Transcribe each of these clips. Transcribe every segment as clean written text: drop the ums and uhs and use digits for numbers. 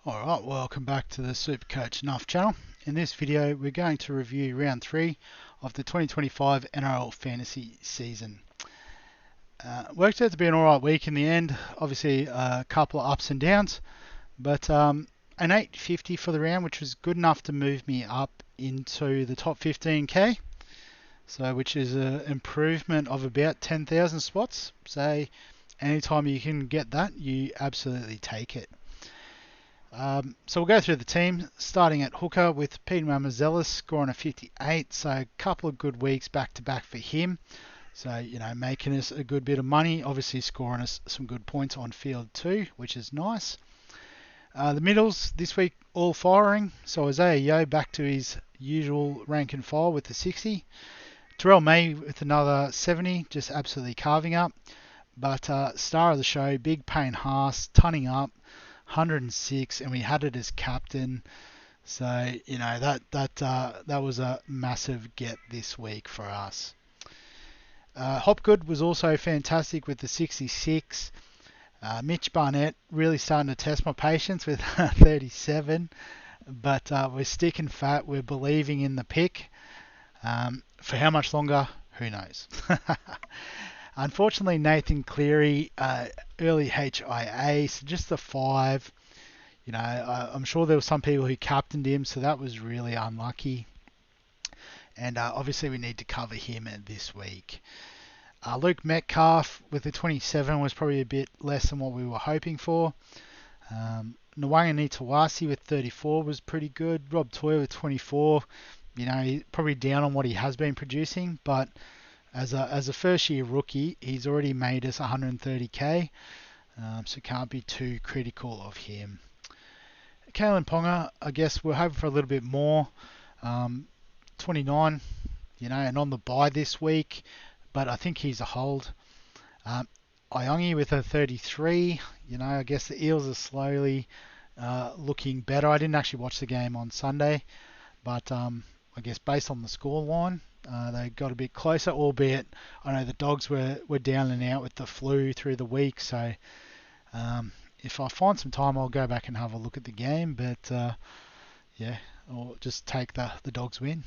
Alright, welcome back to the Supercoach Nuff channel. In this video we're going to review round 3 of the 2025 NRL Fantasy season. Worked out to be an alright week in the end, obviously a couple of ups and downs, but an 850 for the round, which was good enough to move me up into the top 15k, so which is an improvement of about 10,000 spots. So anytime you can get that, you absolutely take it. So we'll go through the team, starting at hooker with Peter Mamazella scoring a 58, so a couple of good weeks back to back for him. So, making us a good bit of money, obviously scoring us some good points on field too, which is nice. The middles this week all firing, so Isaiah Yeo back to his usual rank and file with the 60. Terrell May with another 70, just absolutely carving up. But star of the show, Big Payne Haas, tunning up. 106, and we had it as captain, so that was a massive get this week for us. Hopgood was also fantastic with the 66. Mitch Barnett really starting to test my patience with 37, but we're sticking fat. We're believing in the pick. For how much longer, who knows. Unfortunately, Nathan Cleary, early HIA, so just the 5. I'm sure there were some people who captained him, so that was really unlucky. And obviously we need to cover him this week. Luke Metcalf with the 27 was probably a bit less than what we were hoping for. Nwanga Nitawasi with 34 was pretty good. Rob Toy with 24, he's probably down on what he has been producing, but as a first year rookie, he's already made us 130k, so can't be too critical of him. Kalen Ponga, I guess we're hoping for a little bit more. 29, and on the bye this week, but I think he's a hold. Iongi with a 33, I guess the Eels are slowly looking better. I didn't actually watch the game on Sunday, but I guess based on the scoreline, they got a bit closer, albeit I know the Dogs were down and out with the flu through the week, so if I find some time I'll go back and have a look at the game, but or just take the Dogs win.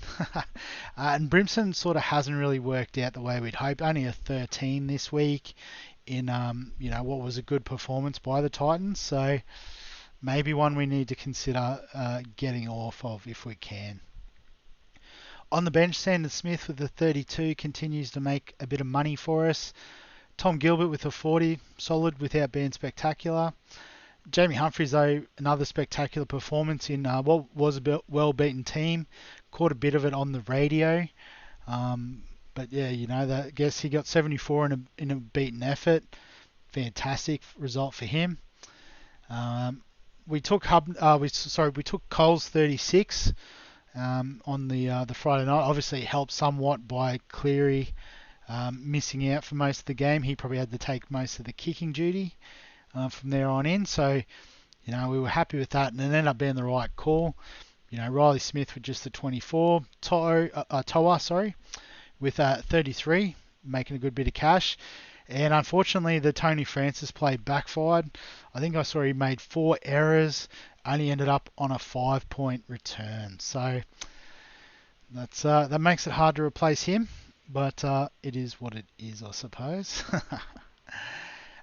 And Brimson sort of hasn't really worked out the way we'd hoped, only a 13 this week in what was a good performance by the Titans, so maybe one we need to consider getting off of if we can. On the bench, Sandon Smith with the 32 continues to make a bit of money for us. Tom Gilbert with a 40, solid without being spectacular. Jamie Humphries, though, another spectacular performance in what was a well-beaten team. Caught a bit of it on the radio. But yeah, I guess he got 74 in a beaten effort. Fantastic result for him. We took Cole's 36. On the Friday night. Obviously it helped somewhat by Cleary missing out for most of the game. He probably had to take most of the kicking duty from there on in, so we were happy with that, and it ended up being the right call. Riley Smith with just the 24, Toa with 33, making a good bit of cash. And unfortunately the Tony Francis play backfired. I think I saw he made 4 errors, only ended up on a 5-point return. So that makes it hard to replace him, but it is what it is, I suppose.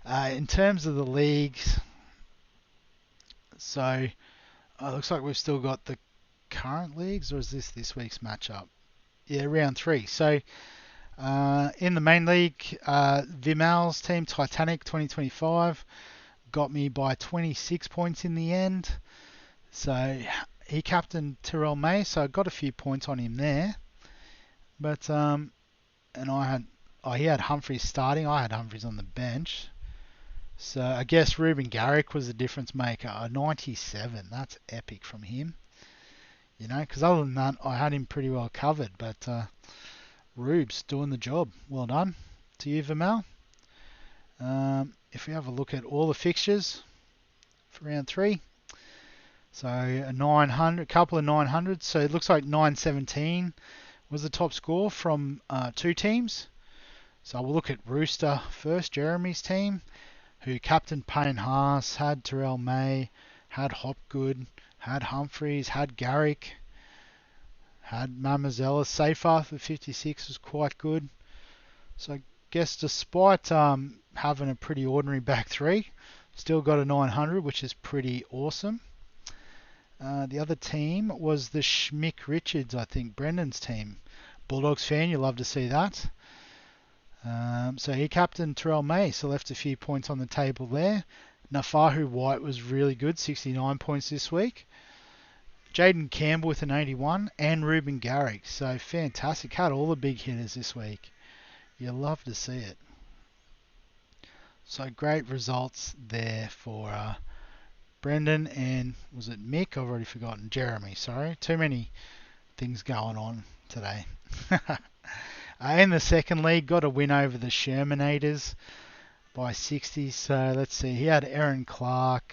In terms of the leagues, so it looks like we've still got the current leagues, or is this week's matchup? Yeah, round 3. So in the main league, Vimal's team, Titanic 2025, got me by 26 points in the end. So he captained Terrell May, so I got a few points on him there. But he had Humphries starting. I had Humphries on the bench. So I guess Ruben Garrick was the difference maker. A 97, that's epic from him. Because other than that, I had him pretty well covered. But Rube's doing the job. Well done to you, Vimal. If we have a look at all the fixtures for round 3, so a couple of 900s. So it looks like 917 was the top score from 2 teams. So we'll look at Rooster first, Jeremy's team, who captained Payne Haas, had Terrell May, had Hopgood, had Humphreys, had Garrick, had Mamazella. Safer for 56 was quite good. So I guess despite having a pretty ordinary back three, still got a 900, which is pretty awesome. The other team was the Schmick Richards, I think, Brendan's team. Bulldogs fan, you love to see that. So he captained Terrell May, so left a few points on the table there. Nafahu White was really good, 69 points this week. Jaden Campbell with an 81 and Ruben Garrick. So fantastic. Had all the big hitters this week. You love to see it. So great results there for Brendan and was it Mick? I've already forgotten. Jeremy, sorry. Too many things going on today. In the second league, got a win over the Shermanators by 60. So let's see. He had Aaron Clark.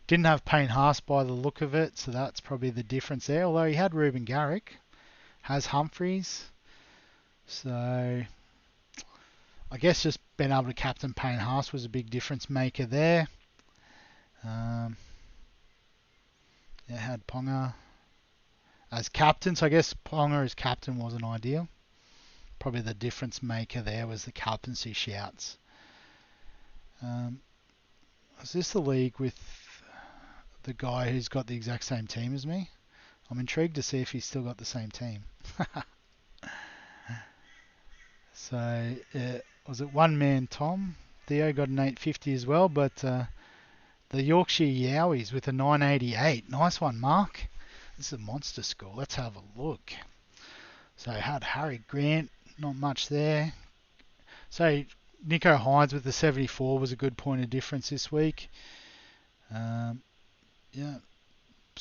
Didn't have Payne Haas by the look of it, so that's probably the difference there. Although he had Ruben Garrick, has Humphreys. So I guess just being able to captain Payne Haas was a big difference maker there. Had Ponga as captain, so I guess Ponga as captain wasn't ideal. Probably the difference maker there was the captaincy shouts. Is this the league with the guy who's got the exact same team as me? I'm intrigued to see if he's still got the same team. So, was it one man Tom? Theo got an 850 as well, but the Yorkshire Yowies with a 988. Nice one, Mark. This is a monster score. Let's have a look. So, had Harry Grant, not much there. So, Nico Hines with the 74 was a good point of difference this week. So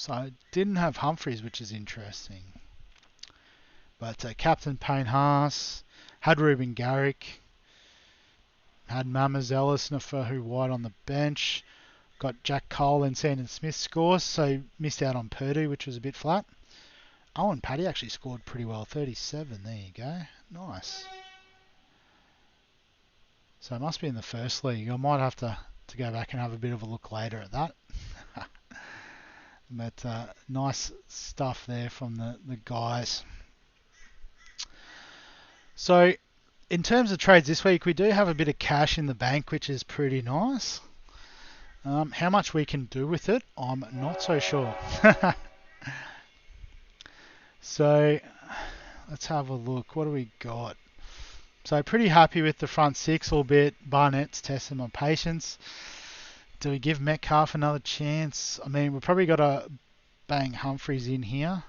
I didn't have Humphreys, which is interesting. But Captain Payne Haas, had Ruben Garrick, had Mamazella, Nafahu White on the bench, got Jack Cole and Sandon Smith scores, so missed out on Purdue, which was a bit flat. Owen Paddy actually scored pretty well, 37, there you go, nice. So it must be in the first league. I might have to go back and have a bit of a look later at that. But nice stuff there from the guys. So in terms of trades this week, we do have a bit of cash in the bank, which is pretty nice. How much we can do with it, I'm not so sure. So let's have a look. What do we got? So pretty happy with the front six, albeit Barnett's testing my patience. Do we give Metcalf another chance? I mean, we've probably got to bang Humphreys in here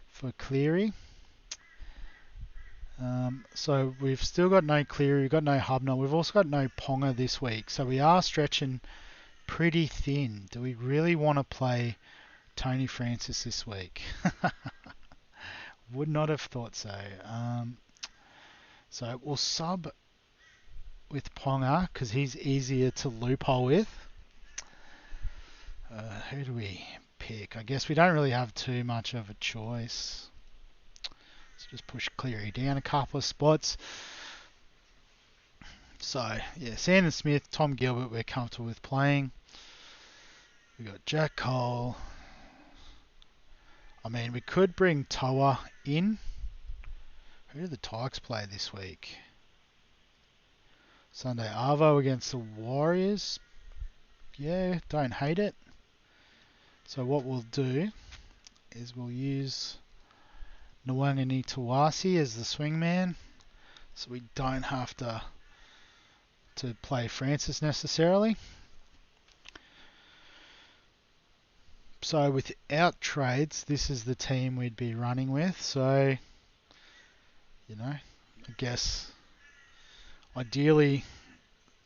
for Cleary. So we've still got no Cleary, we've got no Hubner, we've also got no Ponga this week. So we are stretching pretty thin. Do we really want to play Tony Francis this week? Would not have thought so. So we'll sub with Ponga because he's easier to loophole with. Who do we pick? I guess we don't really have too much of a choice. Let's just push Cleary down a couple of spots. So, yeah, Sandon Smith, Tom Gilbert, we're comfortable with playing. We've got Jack Cole. I mean, we could bring Toa in. Who do the Tigers play this week? Sunday Arvo against the Warriors. Yeah, don't hate it. So what we'll do is we'll use Nwangani Tawasi as the swingman, so we don't have to play Francis necessarily. So without trades, this is the team we'd be running with. So, you know, I guess ideally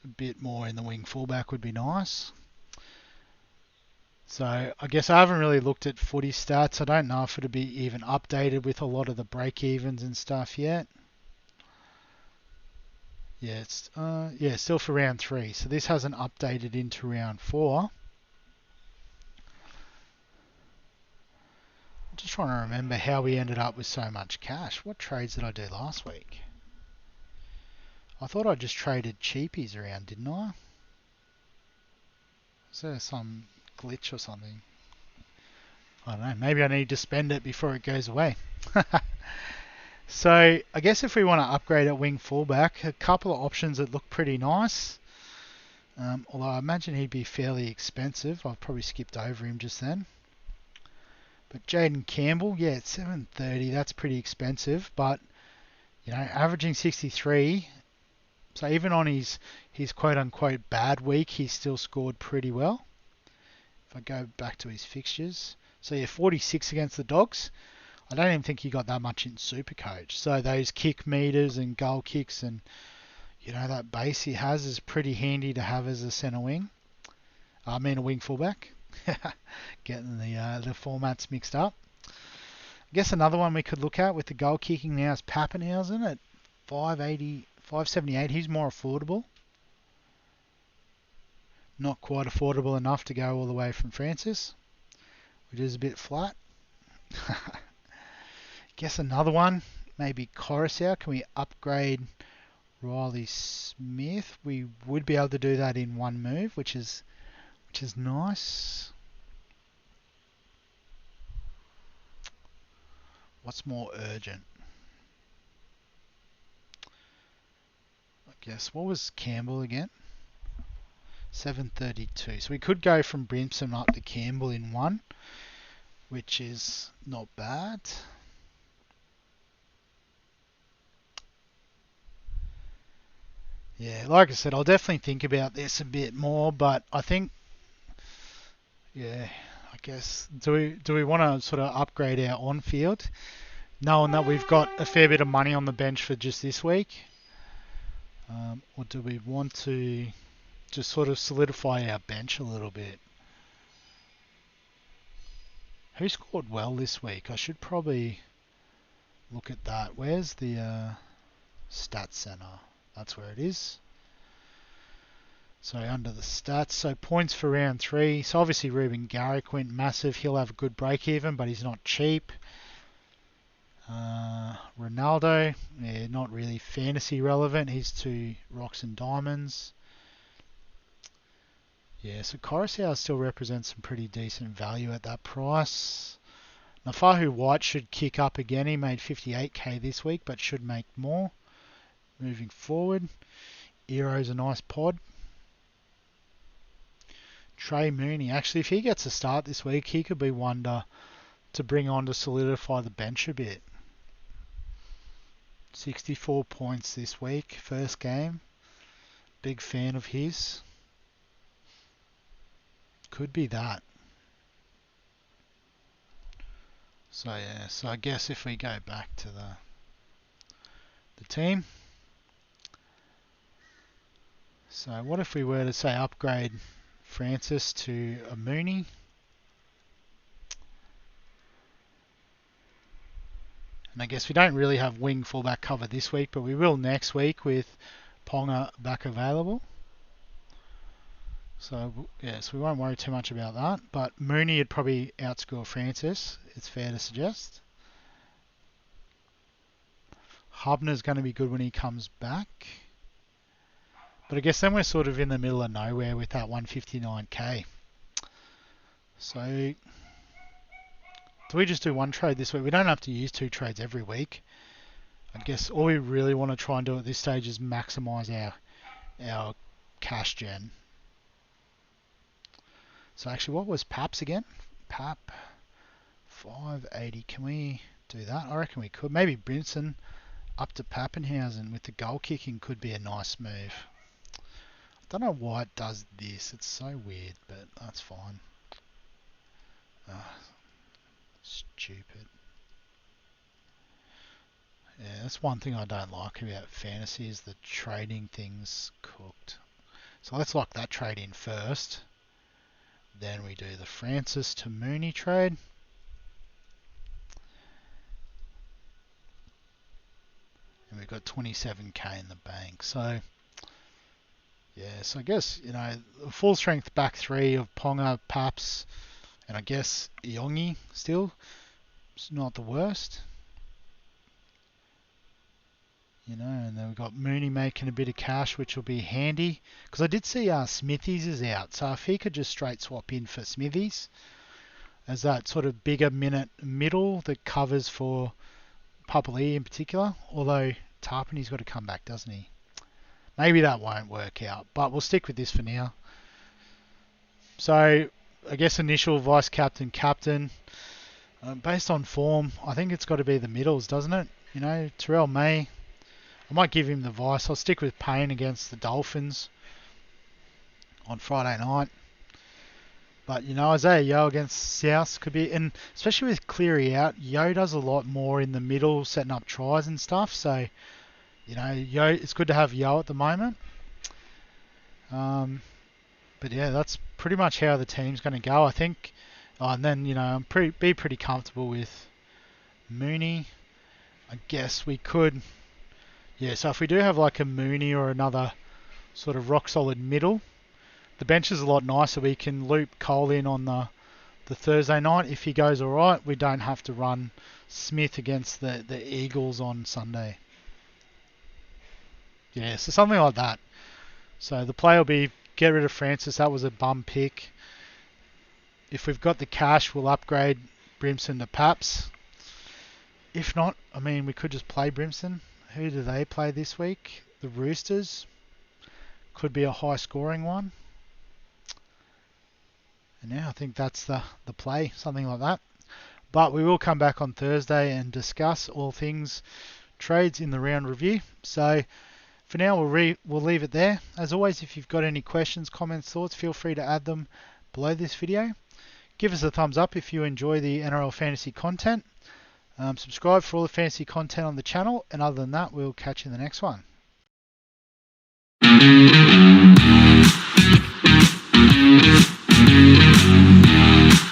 a bit more in the wing fullback would be nice. So I guess I haven't really looked at footy stats. I don't know if it'll be even updated with a lot of the break-evens and stuff yet. Yeah, it's still for round 3. So this hasn't updated into round 4. I'm just trying to remember how we ended up with so much cash. What trades did I do last week? I thought I just traded cheapies around, didn't I? Is there some glitch or something? I don't know. Maybe I need to spend it before it goes away. So I guess if we want to upgrade at wing fullback, a couple of options that look pretty nice. Although I imagine he'd be fairly expensive. I've probably skipped over him just then. But Jaden Campbell, yeah, at 730, that's pretty expensive. But, averaging 63, so even on his quote-unquote bad week, he still scored pretty well. If I go back to his fixtures. So, yeah, 46 against the Dogs. I don't even think he got that much in Supercoach. So those kick meters and goal kicks and, that base he has is pretty handy to have as a centre wing. I mean a wing fullback. Getting the formats mixed up. I guess another one we could look at with the goal kicking now is Pappenhausen at 580, 578. He's more affordable. Not quite affordable enough to go all the way from Francis, which is a bit flat. Guess another one, maybe Coruscant. Can we upgrade Riley Smith? We would be able to do that in one move, which is nice. What's more urgent? I guess, what was Campbell again? 732. So we could go from Brimson up to Campbell in one, which is not bad. Yeah, like I said, I'll definitely think about this a bit more, but I think, yeah, I guess, do we want to sort of upgrade our on-field, knowing that we've got a fair bit of money on the bench for just this week? Or do we want to just sort of solidify our bench a little bit? Who scored well this week? I should probably look at that. Where's the stats center? That's where it is. So under the stats, so points for round 3. So obviously Ruben Garrick went massive. He'll have a good break even, but he's not cheap. Ronaldo, yeah, not really fantasy relevant. He's 2 rocks and diamonds. Yeah, so Coruscant still represents some pretty decent value at that price. Nafahu White should kick up again. He made 58k this week, but should make more moving forward. Eero's a nice pod. Trey Mooney, actually, if he gets a start this week, he could be one to bring on to solidify the bench a bit. 64 points this week, first game. Big fan of his. Could be that. So yeah, so I guess if we go back to the team. So what if we were to say upgrade Francis to a Mooney? And I guess we don't really have wing fullback cover this week, but we will next week with Ponga back available. So yes, we won't worry too much about that. But Mooney would probably outscore Francis, it's fair to suggest. Hubner's going to be good when he comes back. But I guess then we're sort of in the middle of nowhere with that 159k. So do we just do one trade this week? We don't have to use 2 trades every week. I guess all we really want to try and do at this stage is maximise our cash gen. So actually, what was Pap's again? Pap 580. Can we do that? I reckon we could. Maybe Brinson up to Pappenhausen with the goal kicking could be a nice move. I don't know why it does this. It's so weird, but that's fine. Stupid. Yeah, that's one thing I don't like about fantasy is the trading things cooked. So let's lock that trade in first. Then we do the Francis to Mooney trade. And we've got 27k in the bank. So, yeah, so I guess, the full strength back 3 of Ponga, Paps, and I guess Iongi still. It's not the worst. And then we've got Mooney making a bit of cash, which will be handy. Because I did see Smithies is out, so if he could just straight swap in for Smithies as that sort of bigger minute middle that covers for Papali'i in particular. Although Tarpany's got to come back, doesn't he? Maybe that won't work out, but we'll stick with this for now. So I guess initial vice captain, captain. Based on form, I think it's got to be the middles, doesn't it? Terrell May. I might give him the vice. I'll stick with Payne against the Dolphins on Friday night. But, Isaiah Yeo against South could be, and especially with Cleary out, Yeo does a lot more in the middle, setting up tries and stuff. So, Yeo, it's good to have Yeo at the moment. But yeah, that's pretty much how the team's going to go, I think. And then, I'm be pretty comfortable with Mooney. I guess we could, so if we do have like a Mooney or another sort of rock solid middle, the bench is a lot nicer. We can loop Cole in on the Thursday night. If he goes all right, we don't have to run Smith against the Eagles on Sunday. Yeah, so something like that. So the play will be get rid of Francis. That was a bum pick. If we've got the cash, we'll upgrade Brimson to Paps. If not, we could just play Brimson. Who do they play this week? The Roosters. Could be a high scoring one. And yeah, I think that's the play, something like that. But we will come back on Thursday and discuss all things trades in the round review. So for now, we'll leave it there. As always, if you've got any questions, comments, thoughts, feel free to add them below this video. Give us a thumbs up if you enjoy the NRL Fantasy content. Subscribe for all the fantasy content on the channel. And other than that, we'll catch you in the next one.